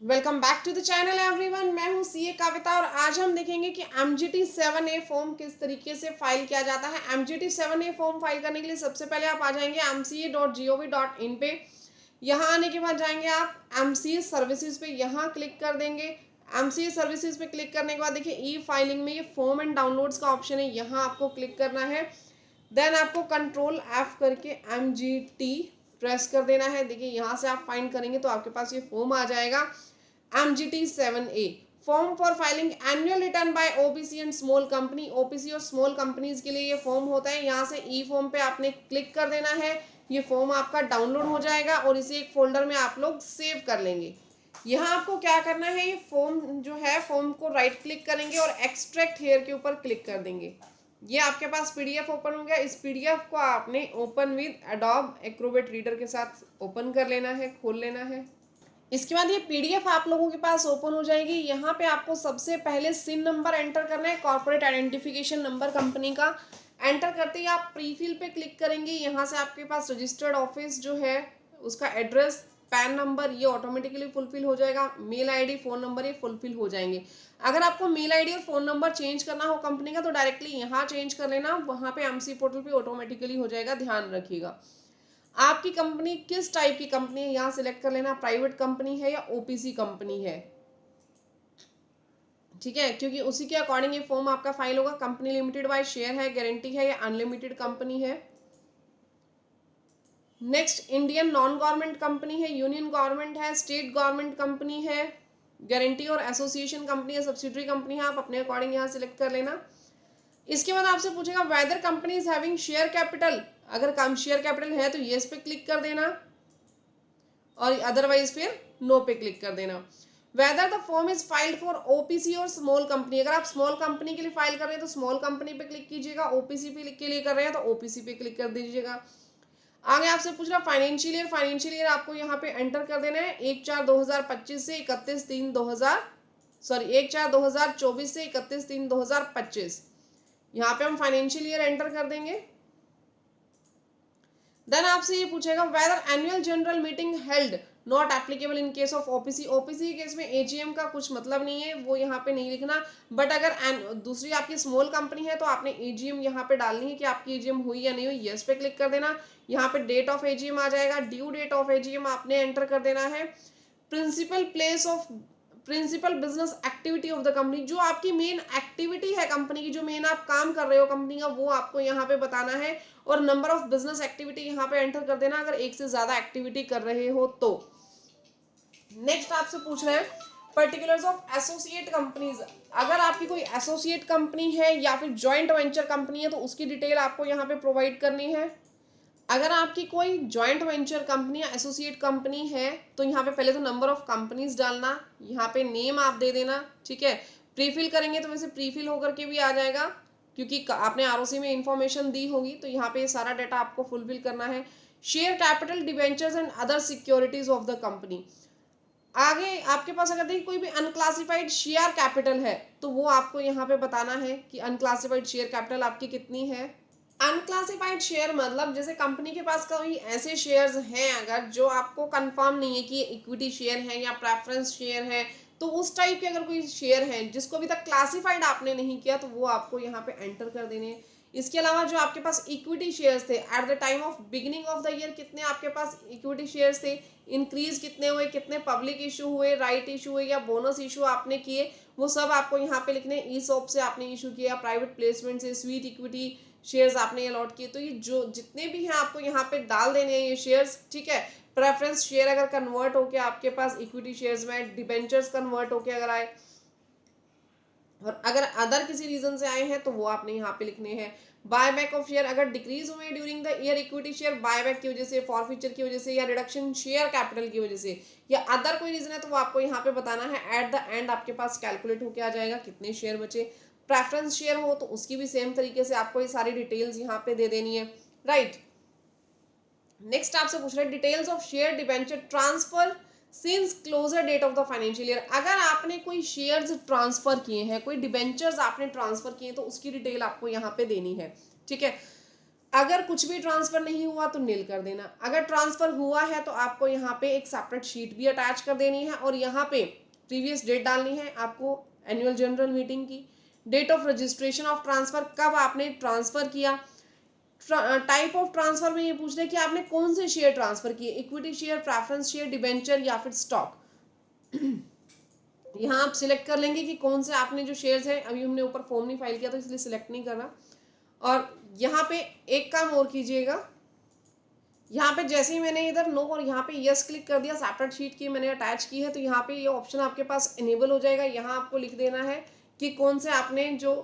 Welcome back to the channel everyone. मैं हूं CA कविता और आज हम देखेंगे कि MGT 7A फॉर्म किस तरीके से फाइल किया जाता है। MGT 7A फॉर्म फाइल करने के लिए सबसे पहले आप आ जाएंगे mca.gov.in पे। यहाँ आने के बाद जाएंगे आप MCA सर्विसेज पे, यहाँ क्लिक कर देंगे। MCA सर्विसेज पे क्लिक करने के बाद देखिए ई फाइलिंग में ये फॉर्म एंड डाउनलोड्स का ऑप्शन है, यहाँ आपको क्लिक करना है। देन आपको कंट्रोल F करके MGT प्रेस कर देना है। देखिए यहाँ से आप फाइंड करेंगे तो आपके पास ये फॉर्म आ जाएगा MGT 7A form for filing annual return by OBC and small company. OBC और स्मॉल कंपनीज के लिए ये फॉर्म होता है। यहाँ से ई फॉर्म पे आपने क्लिक कर देना है। ये फॉर्म आपका डाउनलोड हो जाएगा और इसे एक फोल्डर में आप लोग सेव कर लेंगे। यहाँ आपको क्या करना है, ये फॉर्म जो है फॉर्म को राइट क्लिक करेंगे और एक्सट्रैक्ट हेयर के ऊपर क्लिक कर देंगे। ये आपके पास पीडीएफ ओपन हो गया। इस पीडीएफ को आपने open with adobe Acrobat reader के साथ ओपन कर लेना है, खोल लेना है। इसके बाद ये पीडीएफ आप लोगों के पास ओपन हो जाएगी। यहाँ पे आपको सबसे पहले सिन नंबर एंटर करना है, कॉर्पोरेट आइडेंटिफिकेशन नंबर कंपनी का। एंटर करते ही आप प्रीफिल पे क्लिक करेंगे। यहाँ से आपके पास रजिस्टर्ड ऑफिस जो है उसका एड्रेस, पैन नंबर ये ऑटोमेटिकली फुलफिल हो जाएगा। मेल आईडी, फोन नंबर ये फुलफिल हो जाएंगे। अगर आपको मेल आईडी और फोन नंबर चेंज करना हो कंपनी का तो डायरेक्टली यहाँ चेंज कर लेना, वहाँ पे एमसी पोर्टल पे ऑटोमेटिकली हो जाएगा, ध्यान रखिएगा। आपकी कंपनी किस टाइप की कंपनी है यहाँ सिलेक्ट कर लेना, प्राइवेट कंपनी है या ओपीसी कंपनी है, ठीक है, क्योंकि उसी के अकॉर्डिंग ये फॉर्म आपका फाइल होगा। कंपनी लिमिटेड बाय शेयर है, गारंटी है या अनलिमिटेड कंपनी है। Next, Indian non government company है, यूनियन गवर्नमेंट है, स्टेट गवर्नमेंट कंपनी है, गारंटी और एसोसिएशन कंपनी है, सब्सिडरी कंपनी है, आप अपने अकॉर्डिंग यहाँ सिलेक्ट कर लेना। इसके बाद आपसे पूछेगा weather company is having share capital. अगर कम शेयर कैपिटल है तो येस पे क्लिक कर देना और अदरवाइज फिर नो पे क्लिक कर देना। Whether the form is filed for OPC और स्मॉल कंपनी। अगर आप स्मॉल कंपनी के लिए फाइल कर रहे हैं तो स्मॉल कंपनी पे क्लिक कीजिएगा, ओपीसी पे के लिए कर रहे हैं तो ओपीसी पे क्लिक कर दीजिएगा। आगे आपसे पूछ रहा फाइनेंशियल ईयर, फाइनेंशियल ईयर आपको यहाँ पे एंटर कर देना है 1/4/2025 से 31/3/2000 सॉरी 1/4/2024 से 31/3/2025। यहाँ पे हम फाइनेंशियल ईयर एंटर कर देंगे। देन आपसे ये पूछेगा whether annual general meeting held not applicable in case of OPC. OPC के केस में एजीएम का कुछ मतलब नहीं है, वो यहाँ पे नहीं लिखना। बट अगर दूसरी आपकी स्मॉल कंपनी है तो आपने एजीएम यहाँ पे डालनी है कि आपकी एजीएम हुई या नहीं हुई। यस पे क्लिक कर देना। यहाँ पे डेट ऑफ एजीएम आ जाएगा, ड्यू डेट ऑफ एजीएम आपने एंटर कर देना है। Principal place of principal business activity of the company, जो आपकी मेन एक्टिविटी है कंपनी की, जो मेन आप काम कर रहे हो कंपनी का, वो आपको यहाँ पे बताना है। और नंबर ऑफ बिजनेस एक्टिविटी यहाँ पे एंटर कर देना अगर एक से ज्यादा एक्टिविटी कर रहे हो तो। नेक्स्ट आपसे पूछ रहे हैं पर्टिकुलर्स ऑफ एसोसिएट कंपनीज। अगर आपकी कोई एसोसिएट कंपनी है या फिर जॉइंट वेंचर कंपनी है तो उसकी डिटेल आपको यहाँ पे प्रोवाइड करनी है। अगर आपकी कोई जॉइंट वेंचर कंपनी या एसोसिएट कंपनी है तो यहाँ पे पहले तो नंबर ऑफ कंपनीज डालना, यहाँ पे नेम आप दे देना, ठीक है। प्रीफिल करेंगे तो वैसे प्रीफिल होकर के भी आ जाएगा क्योंकि आपने आरओसी में इंफॉर्मेशन दी होगी, तो यहाँ पे सारा डाटा आपको फुलफिल करना है। Share capital, debentures and other securities of the company. आगे आपके पास अगर देखिए कोई भी अनक्लासिफाइड शेयर कैपिटल है तो वो आपको यहाँ पे बताना है कि अनक्लासिफाइड शेयर कैपिटल आपकी कितनी है। अनक्लासिफाइड शेयर मतलब जैसे कंपनी के पास कोई ऐसे शेयर्स हैं अगर जो आपको कंफर्म नहीं है कि इक्विटी शेयर है या प्रेफरेंस शेयर है, तो उस टाइप के अगर कोई शेयर है जिसको अभी तक क्लासिफाइड आपने नहीं किया तो वो आपको यहाँ पे एंटर कर देने हैं। इसके अलावा जो आपके पास इक्विटी शेयर्स थे at the time of beginning of the year, कितने आपके पास इक्विटी शेयर्स थे, इंक्रीज कितने हुए, कितने पब्लिक इशू हुए, राइट इशू हुए या बोनस इशू आपने किए, वो सब आपको यहाँ पे लिखने। ई सॉप से आपने इशू किया, प्राइवेट प्लेसमेंट से, स्वीट इक्विटी शेयर्स आपने अलॉट किए, तो ये जो जितने भी हैं आपको यहाँ पे डाल देने हैं ये शेयर्स, ठीक है। प्रेफरेंस शेयर अगर कन्वर्ट होके आपके पास इक्विटी शेयर्स में, डिबेंचर्स कन्वर्ट होके अगर आए और अगर अदर किसी रीजन से आए हैं तो वो आपने यहाँ पे लिखने हैं। बाय बैक ऑफ शेयर अगर डिक्रीज हुए during the year, equity share buy back की वजह से, फॉरफीचर की वजह से या रिडक्शन शेयर कैपिटल की वजह से या अदर कोई रीजन है तो वो आपको यहाँ पे बताना है। एट द एंड आपके पास कैलकुलेट होके आ जाएगा कितने शेयर बचे। प्रेफरेंस शेयर हो तो उसकी भी सेम तरीके से आपको ये सारी डिटेल्स यहाँ पे दे देनी है, राइट। नेक्स्ट आपसे पूछ रहे हैं details of share debenture transfer since closure date of the financial year. अगर आपने कोई शेयर्स ट्रांसफर किए हैं, कोई डिबेंचर्स आपने ट्रांसफर किए हैं तो उसकी डिटेल आपको यहाँ पे देनी है, ठीक है। अगर कुछ भी ट्रांसफर नहीं हुआ तो नील कर देना, अगर ट्रांसफर हुआ है तो आपको यहाँ पे एक सेपरेट शीट भी अटैच कर देनी है और यहाँ पे प्रीवियस डेट डालनी है आपको एनुअल जनरल मीटिंग की, date of registration of transfer, कब आपने ट्रांसफर किया, टाइप ऑफ ट्रांसफर में ये पूछ रहे हैं कि आपने कौन से शेयर ट्रांसफर किए, equity share, preference share, debenture या फिर स्टॉक। यहाँ आप सिलेक्ट कर लेंगे कि कौन से आपने जो शेयर्स है, अभी हमने ऊपर फॉर्म नहीं फाइल किया तो इसलिए सिलेक्ट नहीं कर रहा। और यहाँ पे एक काम और कीजिएगा, यहाँ पे जैसे ही मैंने इधर नो और यहाँ पे यस क्लिक कर दिया, सेपरेट शीट की मैंने अटैच की है, तो यहाँ पे ये ऑप्शन आपके पास इनेबल हो जाएगा। यहाँ आपको लिख देना है कि कौन से आपने जो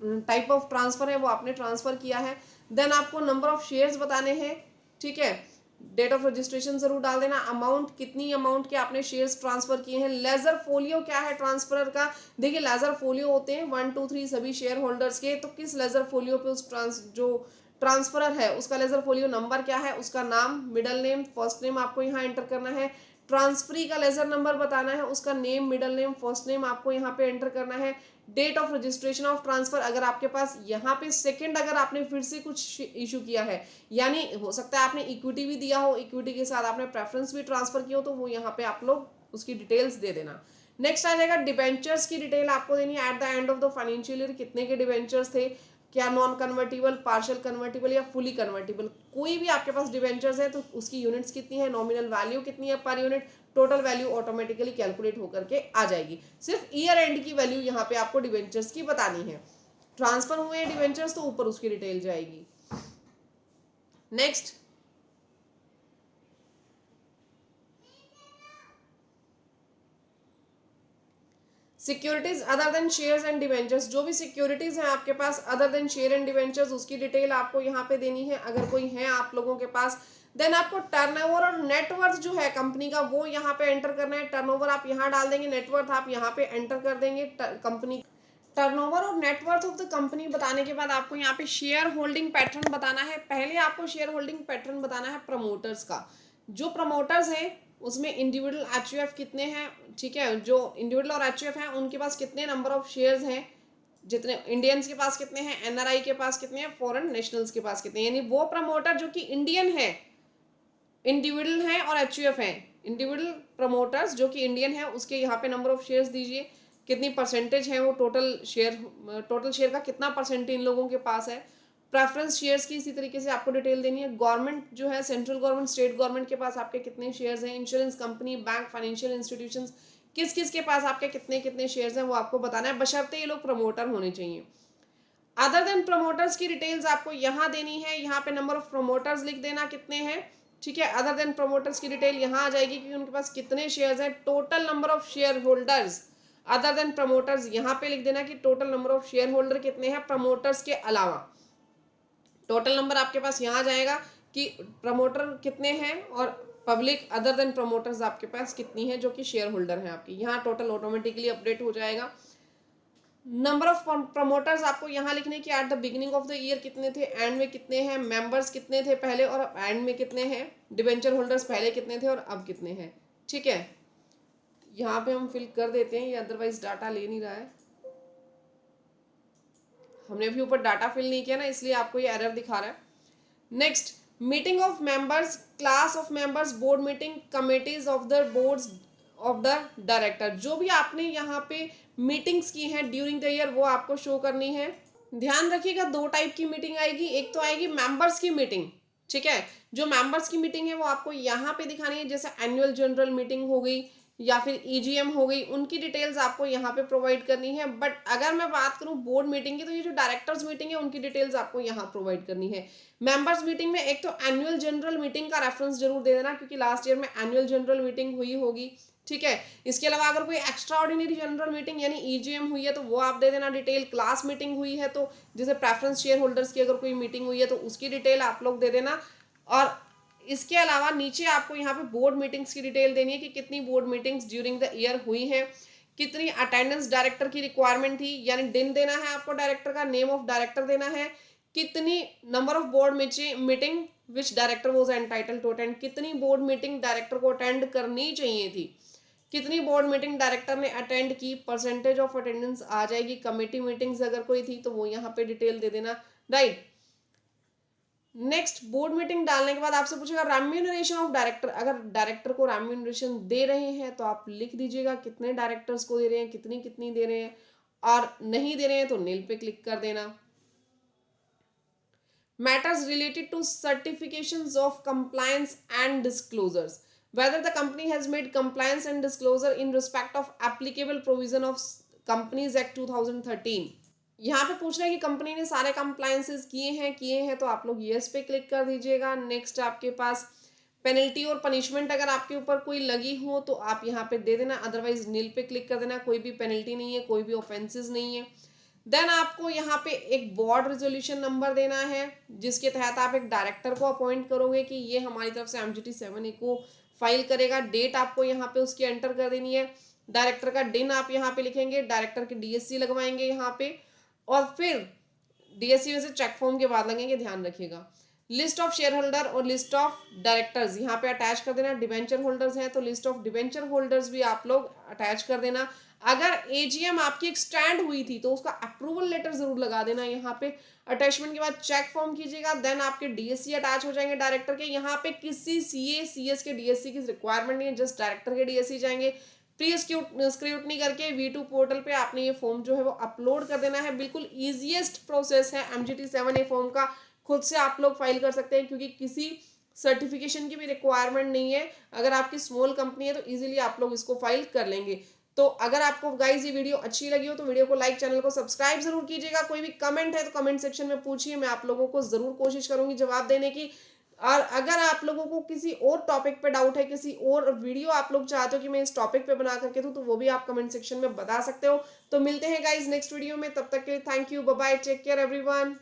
टाइप ऑफ ट्रांसफर है वो आपने ट्रांसफर किया है। देन आपको नंबर ऑफ शेयर्स बताने हैं, ठीक है, डेट ऑफ रजिस्ट्रेशन जरूर डाल देना, अमाउंट कितनी अमाउंट के आपने शेयर्स ट्रांसफर किए हैं, लेजर फोलियो क्या है ट्रांसफर का, देखिए लेजर फोलियो होते हैं 1 2 3 सभी शेयर होल्डर्स के, तो किस लेजर फोलियो पे उस जो ट्रांसफरर है उसका लेजर फोलियो नंबर क्या है, उसका नाम, मिडल नेम, फर्स्ट नेम आपको यहाँ एंटर करना है, ट्रांसफरी का लेजर नंबर बताना है, उसका name, middle name, first name आपको यहाँ पे एंटर करना है, date of registration of transfer, अगर आपके पास यहाँ पे सेकंड अगर आपने फिर से कुछ इशू किया है, यानी हो सकता है आपने इक्विटी भी दिया हो, इक्विटी के साथ आपने प्रेफरेंस भी ट्रांसफर किया हो, तो वो यहाँ पे आप लोग उसकी डिटेल्स दे देना। नेक्स्ट आ जाएगा डिबेंचर्स की डिटेल आपको देनी है, at the end of the financial year कितने के डिबेंचर्स थे, क्या नॉन कन्वर्टिबल, पार्शियल कन्वर्टिबल या फुली कन्वर्टिबल, कोई भी आपके पास डिबेंचर्स है तो उसकी यूनिट्स कितनी है, नॉमिनल वैल्यू कितनी है per unit, total value automatically calculate होकर के आ जाएगी। सिर्फ ईयर एंड की वैल्यू यहाँ पे आपको डिबेंचर्स की बतानी है, ट्रांसफर हुए हैं डिबेंचर्स तो ऊपर उसकी डिटेल जाएगी। Next securities other than shares and debentures, जो भी सिक्योरिटीज हैं आपके पास other than share and debentures उसकी डिटेल आपको यहाँ पे देनी है, अगर कोई है आप लोगों के पास। देन आपको टर्नओवर और नेटवर्थ जो है कंपनी का वो यहाँ पे एंटर करना है, टर्नओवर आप यहाँ डाल देंगे, नेटवर्थ आप यहाँ पे एंटर कर देंगे। कंपनी टर्नओवर और नेटवर्थ ऑफ द कंपनी बताने के बाद आपको यहाँ पे शेयर होल्डिंग पैटर्न बताना है। पहले आपको शेयर होल्डिंग पैटर्न बताना है प्रमोटर्स का, जो प्रमोटर्स हैं उसमें इंडिविजुअल एचयूएफ कितने हैं, ठीक है, जो इंडिविजुअल और एचयूएफ हैं उनके पास कितने नंबर ऑफ शेयर्स हैं, जितने इंडियंस के पास कितने हैं, एनआरआई के पास कितने हैं, फॉरेन नेशनल्स के पास कितने हैं, यानी वो प्रमोटर जो कि इंडियन है, इंडिविजुअल हैं और एचयूएफ हैं, इंडिविजुअल प्रमोटर्स जो कि इंडियन है उसके यहाँ पे नंबर ऑफ शेयर्स दीजिए, कितनी परसेंटेज है वो टोटल शेयर का कितना परसेंट इन लोगों के पास है। प्रेफरेंस शेयर्स की इसी तरीके से आपको डिटेल देनी है, गवर्नमेंट जो है सेंट्रल गवर्नमेंट, स्टेट गवर्नमेंट के पास आपके कितने शेयर्स हैं, insurance company, bank, financial institutions किस किस के पास आपके कितने कितने शेयर्स हैं वो आपको बताना है, बशर्ते ये लोग प्रमोटर होने चाहिए। अदर देन प्रमोटर्स की डिटेल्स आपको यहाँ देनी है, यहाँ पे नंबर ऑफ प्रमोटर्स लिख देना कितने हैं, ठीक है, अदर देन प्रमोटर्स की डिटेल यहाँ आ जाएगी कि उनके पास कितने शेयर्स हैं, total number of share holders other than promoters यहाँ पे लिख देना कि total number of share holder कितने हैं प्रमोटर्स के अलावा, टोटल नंबर आपके पास यहाँ आ जाएगा कि प्रमोटर कितने हैं और पब्लिक अदर देन प्रमोटर्स आपके पास कितनी है जो कि शेयर होल्डर हैं आपकी, यहाँ टोटल ऑटोमेटिकली अपडेट हो जाएगा। नंबर ऑफ प्रमोटर्स आपको यहाँ लिखने की at the beginning of the year कितने थे, एंड में कितने हैं, मेंबर्स कितने थे पहले और अब एंड में कितने हैं, डिबेंचर होल्डर्स पहले कितने थे और अब कितने हैं, ठीक है, यहाँ पे हम फिल कर देते हैं, ये अदरवाइज डाटा ले नहीं रहा है, हमने अभी ऊपर डाटा फिल नहीं किया ना इसलिए आपको ये एरर दिखा रहा है। Next meeting of members, class of members, board meeting, committees of the boards of the director, जो भी आपने यहाँ पे मीटिंग्स की हैं ड्यूरिंग द ईयर वो आपको शो करनी है। ध्यान रखिएगा दो टाइप की मीटिंग आएगी, एक तो आएगी मेंबर्स की मीटिंग, ठीक है, जो मेंबर्स की मीटिंग है वो आपको यहाँ पे दिखानी है, जैसे एनुअल जनरल मीटिंग हो गई या फिर ईजीएम हो गई, उनकी डिटेल्स आपको यहाँ पे प्रोवाइड करनी है। बट अगर मैं बात करूँ बोर्ड मीटिंग की तो ये जो डायरेक्टर्स मीटिंग है उनकी डिटेल्स आपको यहाँ प्रोवाइड करनी है। मेंबर्स मीटिंग में एक तो एनुअल जनरल मीटिंग का रेफरेंस जरूर दे देना क्योंकि लास्ट ईयर में एनुअल जनरल मीटिंग हुई होगी, ठीक है, इसके अलावा अगर कोई एक्स्ट्रा ऑर्डिनरी जनरल मीटिंग यानी ईजीएम हुई है तो वो आप दे देना डिटेल, क्लास मीटिंग हुई है तो जैसे प्रेफरेंस शेयर होल्डर्स की अगर कोई मीटिंग हुई है तो उसकी डिटेल आप लोग दे देना। और इसके अलावा नीचे आपको यहाँ पे बोर्ड मीटिंग्स की डिटेल देनी है कि कितनी board meetings during the year हुई हैं, कितनी अटेंडेंस डायरेक्टर की रिक्वायरमेंट थी यानी दिन देना है आपको डायरेक्टर का, नेम ऑफ डायरेक्टर देना है, कितनी number of board meeting which director was entitle to attend, कितनी बोर्ड मीटिंग डायरेक्टर को अटेंड करनी चाहिए थी, कितनी बोर्ड मीटिंग डायरेक्टर ने अटेंड की, परसेंटेज ऑफ अटेंडेंस आ जाएगी, कमेटी मीटिंग्स अगर कोई थी तो वो यहाँ पे डिटेल दे देना, राइट। नेक्स्ट बोर्ड मीटिंग डालने के बाद आपसे पूछेगा रेम्यूनरेशन ऑफ डायरेक्टर। अगर डायरेक्टर को रेम्यूनरेशन दे रहे हैं तो आप लिख दीजिएगा कितने डायरेक्टर्स को दे रहे हैं, कितनी कितनी दे रहे हैं, और नहीं दे रहे हैं तो नील पे क्लिक कर देना। Matters related to certifications of compliance and disclosures, whether the company has made compliance and disclosure in respect of applicable provision of Companies Act 2013। यहाँ पे पूछ रहा है कि कंपनी ने सारे कंप्लायंसेस किए हैं तो आप लोग यस पे क्लिक कर दीजिएगा। नेक्स्ट आपके पास पेनल्टी और पनिशमेंट अगर आपके ऊपर कोई लगी हो तो आप यहाँ पे दे देना, अदरवाइज नील पे क्लिक कर देना। कोई भी पेनल्टी नहीं है, कोई भी ऑफेंसेस नहीं है। देन आपको यहाँ पे एक बोर्ड रेजोल्यूशन नंबर देना है जिसके तहत आप एक डायरेक्टर को अपॉइंट करोगे कि ये हमारी तरफ से MGT 7A को फाइल करेगा। डेट आपको यहाँ पे उसकी एंटर कर देनी है। डायरेक्टर का दिन आप यहाँ पे लिखेंगे, डायरेक्टर की DSC लगवाएंगे यहाँ पे, और फिर DSC में से चेक फॉर्म के बाद लगेंगे, ध्यान रखिएगा। लिस्ट ऑफ शेयर होल्डर और लिस्ट ऑफ डायरेक्टर्स यहाँ पे अटैच कर देना। डिवेंचर होल्डर्स हैं तो लिस्ट ऑफ डिवेंचर होल्डर्स भी आप लोग अटैच कर देना। अगर AGM आपकी एक्सटेंड हुई थी तो उसका अप्रूवल लेटर जरूर लगा देना यहाँ पे। अटैचमेंट के बाद चेक फॉर्म कीजिएगा। देन आपके DSC अटैच हो जाएंगे डायरेक्टर के। यहाँ पे किसी CA CS के DSC की रिक्वायरमेंट नहीं है, जस्ट डायरेक्टर के DSC जाएंगे। प्री स्क्रूटनी करके V2 पोर्टल पे आपने ये फॉर्म जो है वो अपलोड कर देना है। बिल्कुल ईजिएस्ट प्रोसेस है MGT 7A फॉर्म का, खुद से आप लोग फाइल कर सकते हैं क्योंकि किसी सर्टिफिकेशन की भी रिक्वायरमेंट नहीं है। अगर आपकी स्मॉल कंपनी है तो इजीली आप लोग इसको फाइल कर लेंगे। तो अगर आपको गाइज ये वीडियो अच्छी लगी हो तो वीडियो को लाइक, चैनल को सब्सक्राइब जरूर कीजिएगा। कोई भी कमेंट है तो कमेंट सेक्शन में पूछिए, मैं आप लोगों को जरूर कोशिश करूंगी जवाब देने की। और अगर आप लोगों को किसी और टॉपिक पे डाउट है, किसी और वीडियो आप लोग चाहते हो कि मैं इस टॉपिक पे बना करके दूं, तो वो भी आप कमेंट सेक्शन में बता सकते हो। तो मिलते हैं गाइज नेक्स्ट वीडियो में, तब तक के लिए thank you, bye bye, take care everyone.